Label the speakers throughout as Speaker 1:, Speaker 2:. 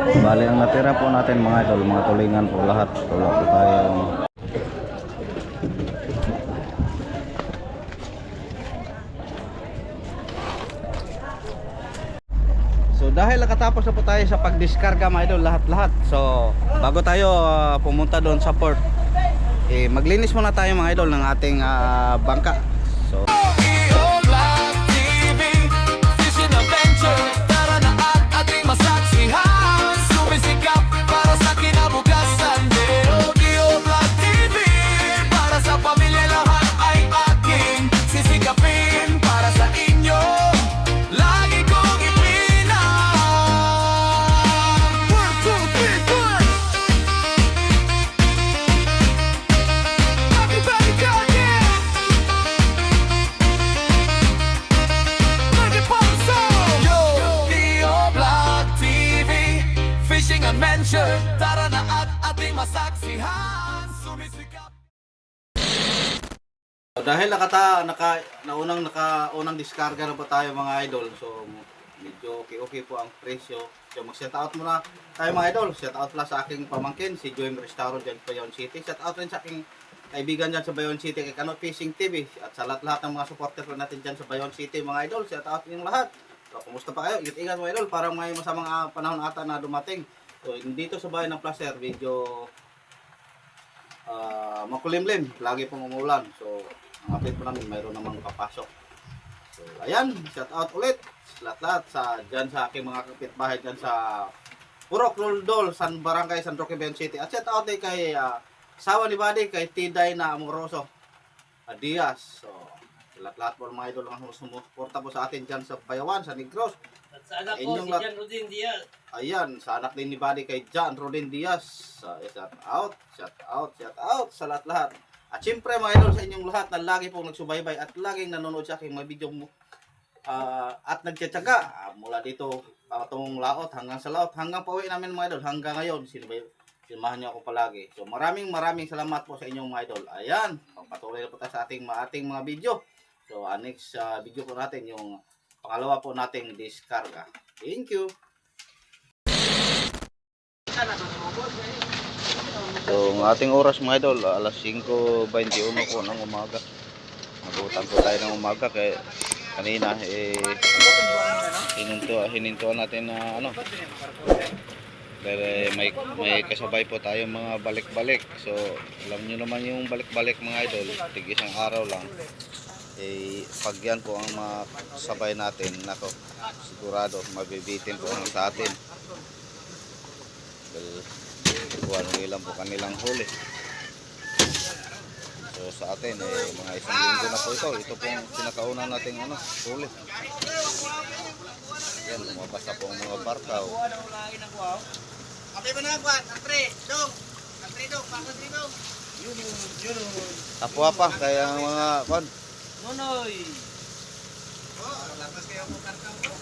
Speaker 1: Bali ang natira po natin mga idol, mga tulingan po lahat. Wala po tayong So dahil nakatapos na po tayo sa pagdiskarga mga idol, lahat-lahat. So bago tayo pumunta doon sa port, maglinis muna tayo mga idol ng ating bangka. So tara na at ating masaksihan, sumisikap. So, dahil naunang diskarga na po tayo mga idol. So medyo okay po ang presyo. So mag-set out muna tayo mga idol. Set out pala sa aking pamangkin, si Joem Restaurant dyan sa Bayon City. Set out rin sa aking kaibigan dyan sa Bayon City, kay Canot Fishing TV. At sa lahat ng mga supporter natin dyan sa Bayon City mga idol. Set out yung lahat. So kumusta pa kayo? Ingat-ingat mga idol. Parang may masamang panahon ata na dumating. So dito sa bayan ng Placer, medyo makulimlim, lagi pong umulan. So ang update po namin, mayroon namang kapasok. So ayan, shout out ulit lahat-lahat dyan sa aking mga kapitbahay dyan sa Purok Roldol, Barangay San Roque, Bayon City. At shout out din kay sawa ni Buddy, kay Tiday na Amoroso Diaz. So lahat-lahat po mga idol ang sumusuporta po sa atin dyan sa Bayawan, sa Negros.
Speaker 2: At sa anak ko, si Jan Rodin Diaz.
Speaker 1: Ayan, sa anak din ni Buddy kay Jan Rodin Diaz. Shout out sa lahat-lahat. At syempre mga idol, sa inyong lahat na lagi pong nagsubaybay at laging nanonood sa aking mga video mo. At nagtsatsaga mula dito patungong laot hanggang sa laot, hanggang pauwi namin mga idol, hanggang ngayon silmahan niyo ako palagi. So maraming salamat po sa inyong mga idol. Ayan, patuloy na po tayo sa ating mga video. So next video po natin yung pangalawa po nating diskarga. Thank you. So ang ating oras mga idol, alas 5:21 po ng umaga. Nagutan po tayo ng umaga kaya kanina hinintuan natin na dahil may kasabay po tayo mga balik-balik. So alam niyo naman yung balik-balik mga idol, tig isang araw lang. Pag yan po ang masabay natin, nako, sigurado mabibitin po ang sa atin. Dahil kuha nilang po kanilang huli. So sa atin mga isang linggo na po ito. Ito po yung pinakauna nating huli. Yan, lumabas na po ang mga barkaw.
Speaker 2: Okay ba na, Juan? Antre, dong, pakasri dong.
Speaker 1: Tapwa pa, kaya ang mga kon.
Speaker 2: Nonoy.
Speaker 1: Lapas kayo mo barkaw po.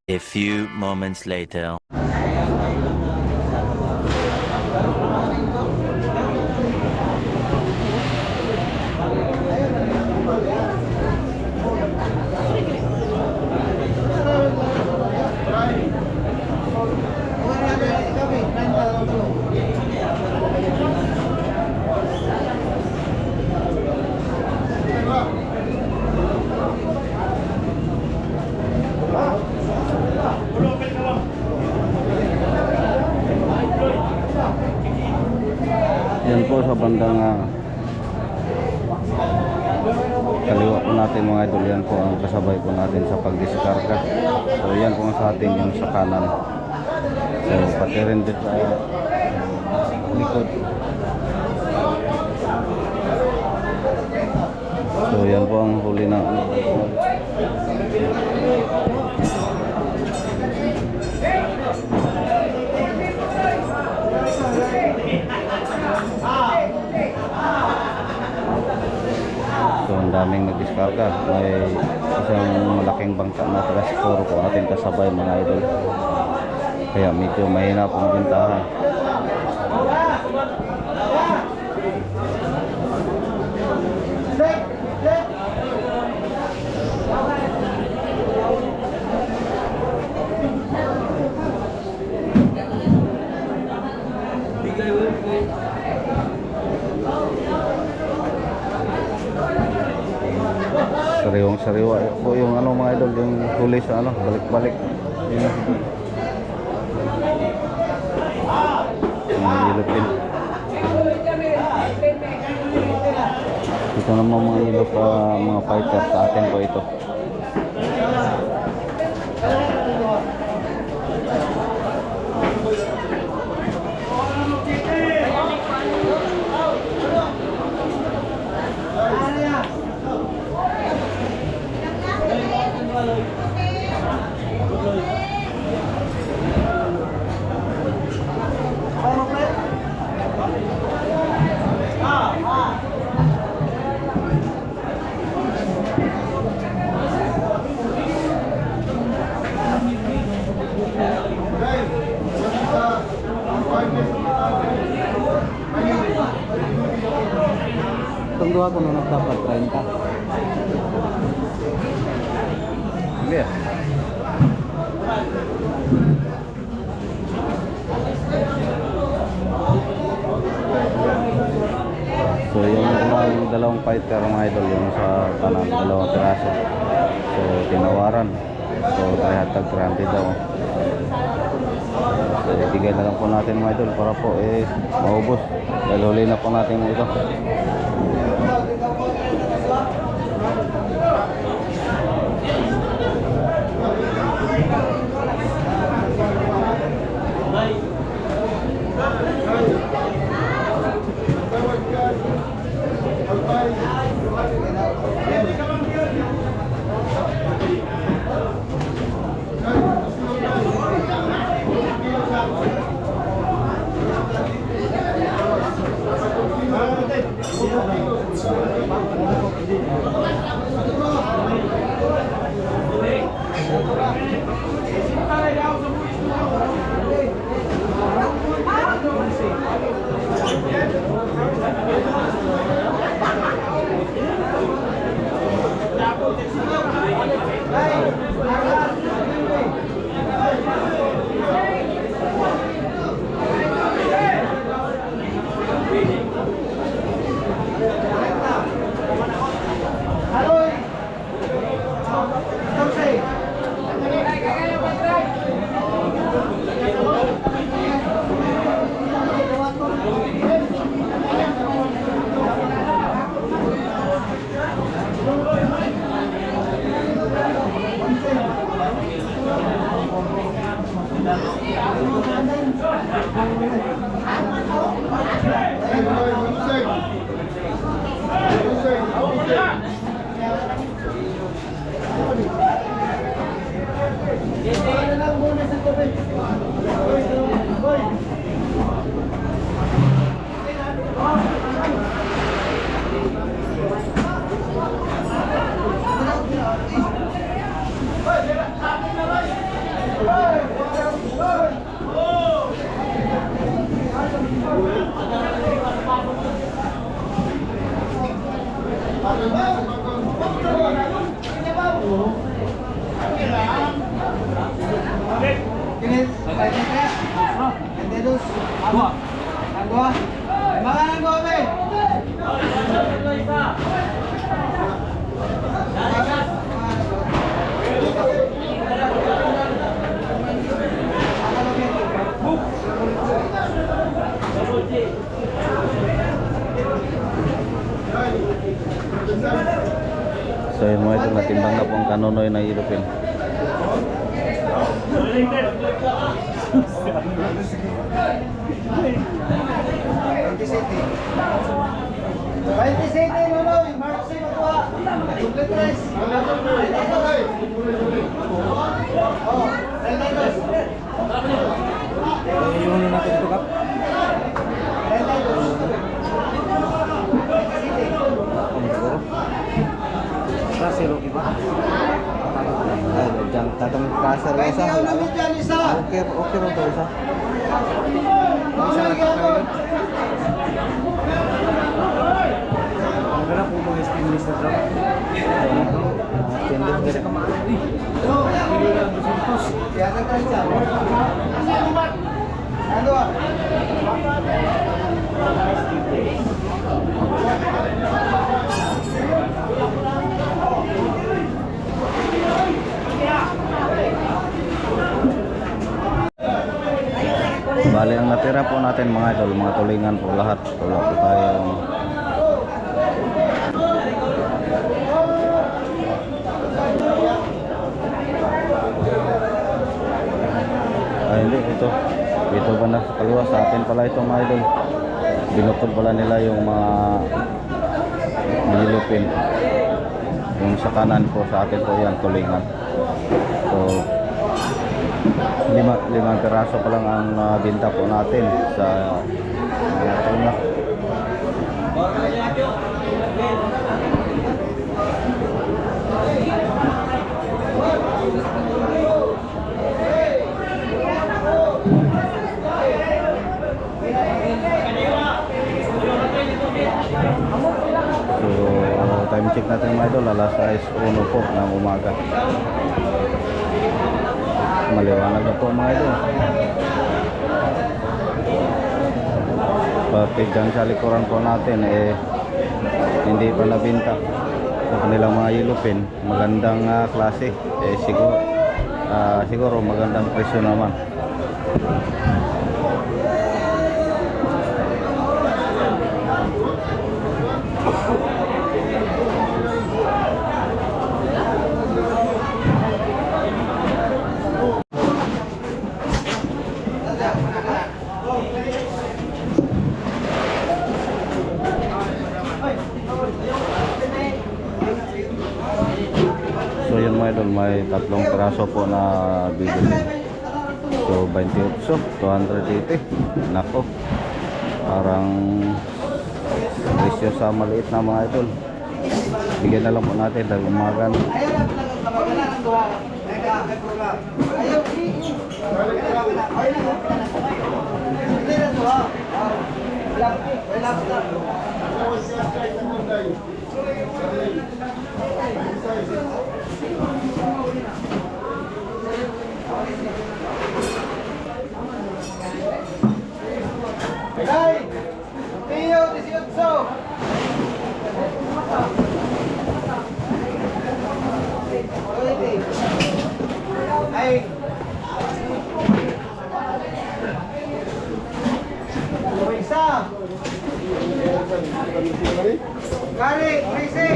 Speaker 3: A few moments later.
Speaker 1: Yan po sa bandang kaliwa po natin mga idol, yan po ang kasabay po natin sa pagdiskarga. So yan po sa atin yung sa kanan. So pati rin dito sa likod. So yan po ang huli na karga. May isang malaking bangka na transport po natin kasabay mga idol. Kaya medyo mahina pong bintahan. Sariwang sariwa po yung ano mga idol, yung huli sa ano, balik-balik. Yun. Mga yelupin. Ito naman mga yelup, mga fighter sa atin po ito. Itong duha ko nung dapat 30. Hindi. So yung dalawang fighter mga idol, yung sa kanan, dalawang piraso. So tinawaran. So hatag 30 daw. So ibigay na lang po natin mga idol para po maubos. Dahil huli na po natin ito. So yun mga ito, natimbang na po ang kanonoy na European. itong kasar
Speaker 2: Kahit
Speaker 1: isa.
Speaker 2: iyaw namin dyan isa.
Speaker 1: Okay, okay mo to isa.
Speaker 2: Isa lang ito.
Speaker 4: Wala po mga stainless na truck.
Speaker 1: Tindog din.
Speaker 2: Kaya tayo siya. Ano ah?
Speaker 1: Bali ang natira po natin mga idol, mga tulingan po lahat. Wala po tayong hindi, ito ba na sa kaliwa, sa atin pala ito mga idol. Binukod pala nila yung mga nilupin. Yung sa kanan po, sa atin po yan, tulingan. So limang piraso pa lang ang binta po natin sa tuna. So time check natin mga idol, alas 6:01 po ng umaga. Maliwanag na po mga idol. Pati dyan sa likuran po natin hindi pa nabinta sa kanilang mga yelupin. Magandang klase, siguro magandang presyo naman. So yun mga idol, may tatlong piraso po na bibili. So 28, 280. Nako, parang presyo sa maliit na mga idol. Bigyan na lang po natin dahil umagan.
Speaker 2: Hey! Tio, 18! Ay! Isa! Gary, Tracy!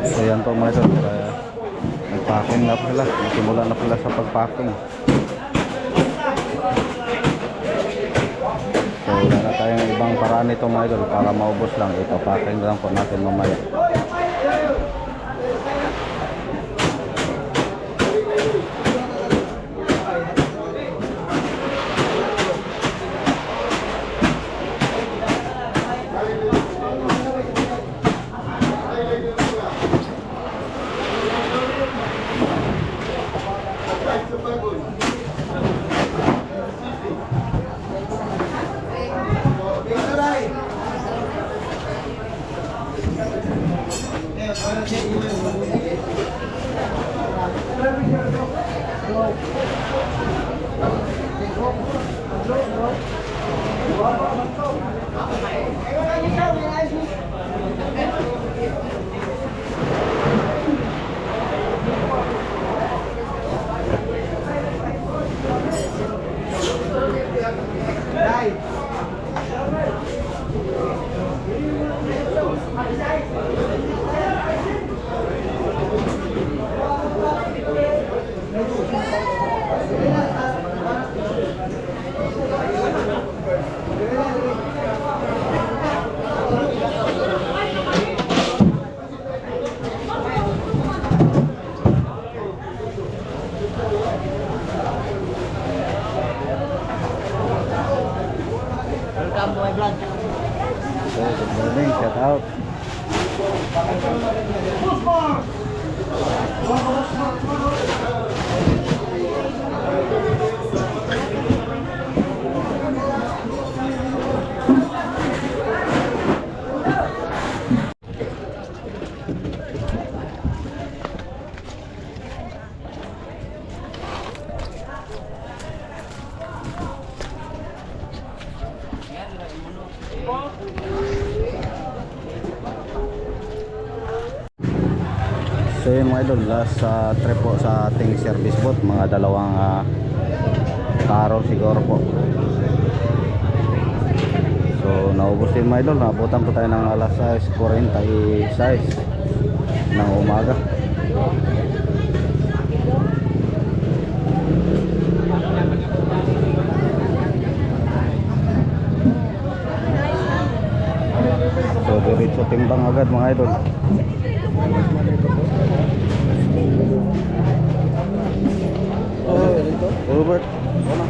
Speaker 1: So yan po mga idol, nagpacking na pala, simula na pala sa pagpacking. So wala na tayong ibang paraan nito mga idol para maubos lang, ito packing lang po natin mamaya.
Speaker 4: So, good morning, shout out. So yun mga idol, last trip po sa ating service boat, mga dalawang karo siguro po. So naubos din mga idol, naabutan po tayo ng alas 6:46 ng umaga. So diretso timbang agad mga idol. Robert, ano?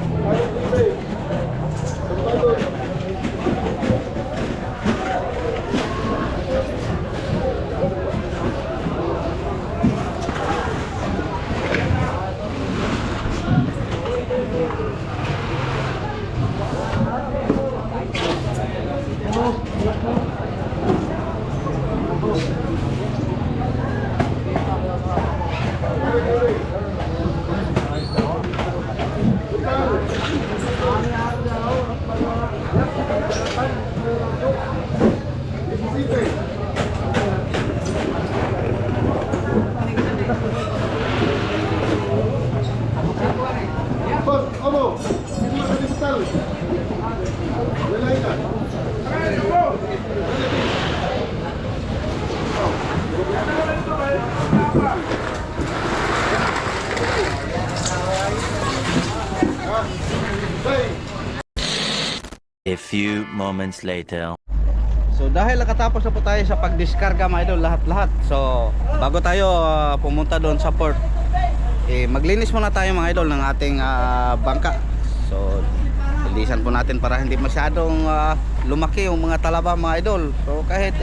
Speaker 3: A few moments later.
Speaker 4: So dahil nakatapos na po tayo sa pagdiskarga mga idol, lahat-lahat. So bago tayo pumunta doon sa port, maglinis muna tayo mga idol ng ating bangka. So linisan po natin para hindi masyadong lumaki yung mga talaba mga idol. So kahit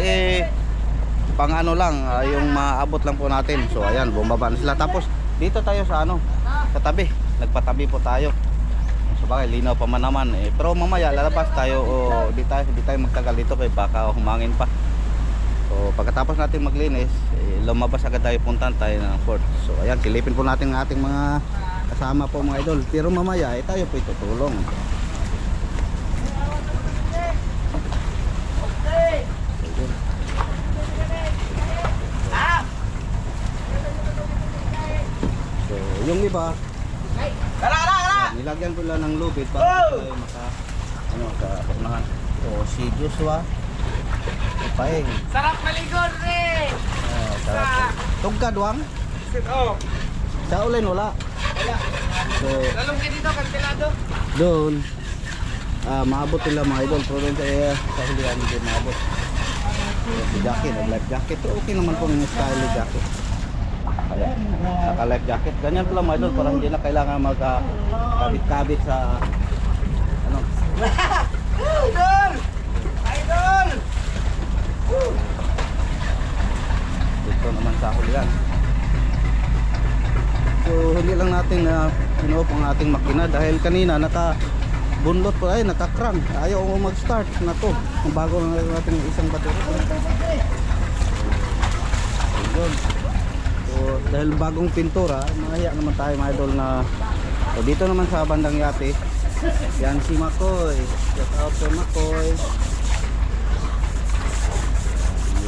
Speaker 4: pang ano lang, yung maabot lang po natin. So ayan, bumaba na sila. Tapos dito tayo sa sa tabi, nagpatabi po tayo. So bagay, linaw pa man naman pero mamaya lalabas tayo di tayo magtagal dito kay baka humangin pa. So pagkatapos natin maglinis, lumabas agad tayo, puntahan tayo ng port. So ayan, silipin po natin ang ating mga kasama po mga idol. Pero mamaya tayo po itutulong. So yung iba, nilagyan ko lang ng lubid para tayo maka unahan. So si Joshua paing.
Speaker 2: Sarap maligo rin!
Speaker 4: Sarap. Tugkad wang?
Speaker 2: Oo.
Speaker 4: Sa ulan wala.
Speaker 2: Wala.
Speaker 4: So
Speaker 2: Lalong ka dito, kantilado.
Speaker 4: doon maabot nila mga idol, pero doon sa hulihan hindi maabot. So, si Jackie, nag-life jacket. So, okay naman po yung style jacket. Kaya, naka-life jacket. Ganyan pala mga idol, para hindi na kailangan mag-kabit-kabit sa
Speaker 2: Idol! Idol!
Speaker 4: dito naman sa hulihan. So hindi lang natin pinuop ang ating makina dahil kanina bunlot po ay naka-crank. Ayaw mo mag-start na to. Ang bago lang natin yung isang battery. So dahil bagong pintura, mahiya naman tayo mga idol na. So dito naman sa bandang yate, yan si Makoy. Shout out to Makoy.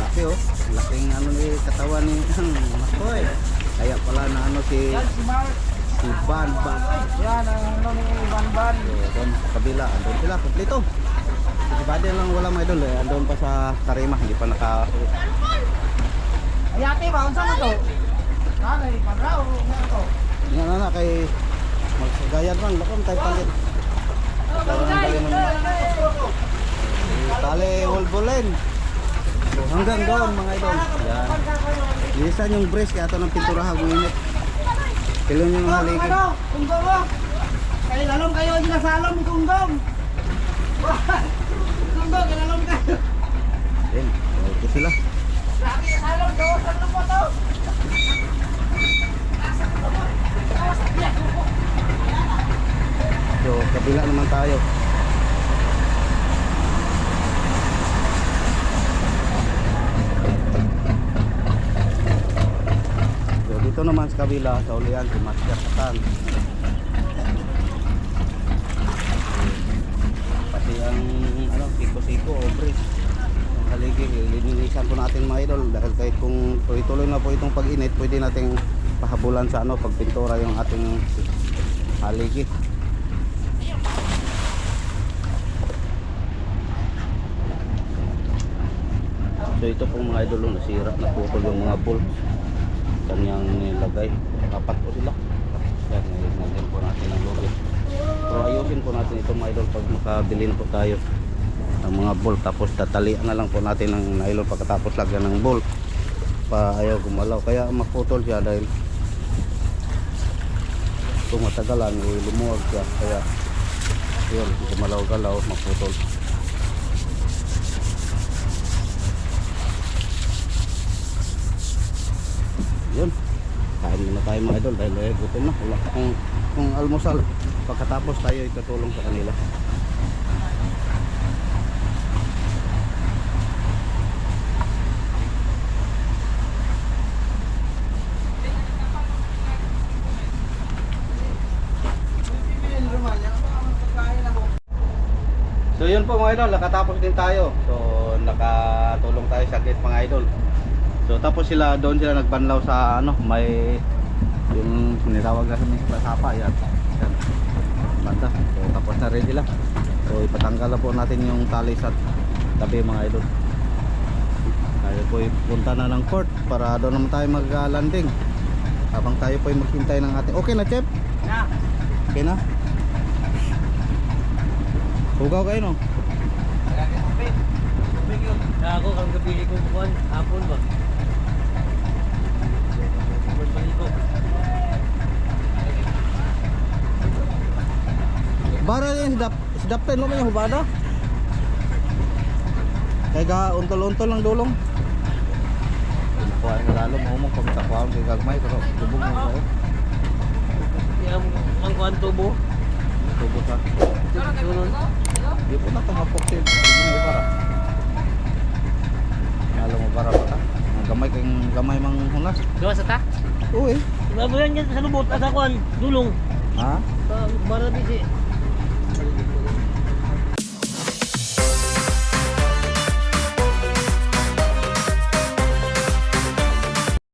Speaker 4: Laki oh. Laking ni katawan ni Makoy. Kaya pala na si Ban.
Speaker 2: Yan, ang ni Ban.
Speaker 4: Doon sa kabila, andun sila, kompleto. Si Bade lang wala mga idol andun pa sa tarima, hindi pa naka...
Speaker 2: Ayate ba? Unsa mo to? Nanay, pagraw. Ano to?
Speaker 4: Nga na kay magsagayan man, lakon tayo palit. Tali hulbulen. So, hanggang doon mga idol. Yan. Lilisan yung brace kaya ito ng pintura hagungit. Kilon yung haligi.
Speaker 2: Kunggong mo. Kayo lalong kayo, sinasalong ni Kunggong.
Speaker 4: Ayun, ito sila. So, kabila naman tayo. So, dito naman sa kabila, sa ulian, si Master Katan. Pati ang ano, siko-siko o bridge. Ang haligi, lilinisan po natin mga idol. Dahil kahit kung tuloy-tuloy na po itong pag-init, pwede nating pahabulan sa ano, pagpintura yung ating haligi. So ito pong mga idol, nasira, naputol yung mga bolts kanyang nilagay. Apat po sila. Yan, ngayon po natin ang logo. Pero ayusin po natin ito mga idol pag makabili na po tayo ng mga bolt. Tapos tatalian na lang po natin ng nylon pagkatapos lagyan ng bolt pa ayaw gumalaw. Kaya maputol siya dahil kung matagalan lumuwag siya. Kaya yun, gumalaw-galaw, maputol. Yun, kain muna tayo mga idol dahil gutom na. Wala kung almusal. Pagkatapos tayo itutulong sa kanila. So yun po mga idol, nakatapos din tayo. So nakatulong tayo sa gate mga idol. So tapos sila doon sila nagbanlaw sa ano, may yung sinitawag na sa sapa yan. Yan. Banda. So tapos na rin sila. So ipatanggal na po natin yung tali sa tabi mga idol. Tayo po punta na ng court para doon naman tayo mag-landing. Habang tayo po maghintay ng ating. Okay na, Chef?
Speaker 2: Na.
Speaker 4: Okay na? Hugaw kayo no?
Speaker 2: Ako kang gabili ko buwan, hapon ba? Balik ko.
Speaker 4: Bara yung sidapten lo may hubada. Kaya ka untol-untol lang dulong. Kuha na lalo mo pag takuha kay gagmay pero tubog mo ko.
Speaker 2: Yung ang kuwan tubo.
Speaker 4: Tubo sa.
Speaker 2: Sunod.
Speaker 4: Di po na tangapok siya. Hindi mo para. Lalo mo para pa ta. Ang gamay mang hunas.
Speaker 2: Gawa sa ta?
Speaker 4: Uy.
Speaker 2: Bago yan sa lubot at akuan, dulong.
Speaker 4: Ha?
Speaker 2: Para bisi.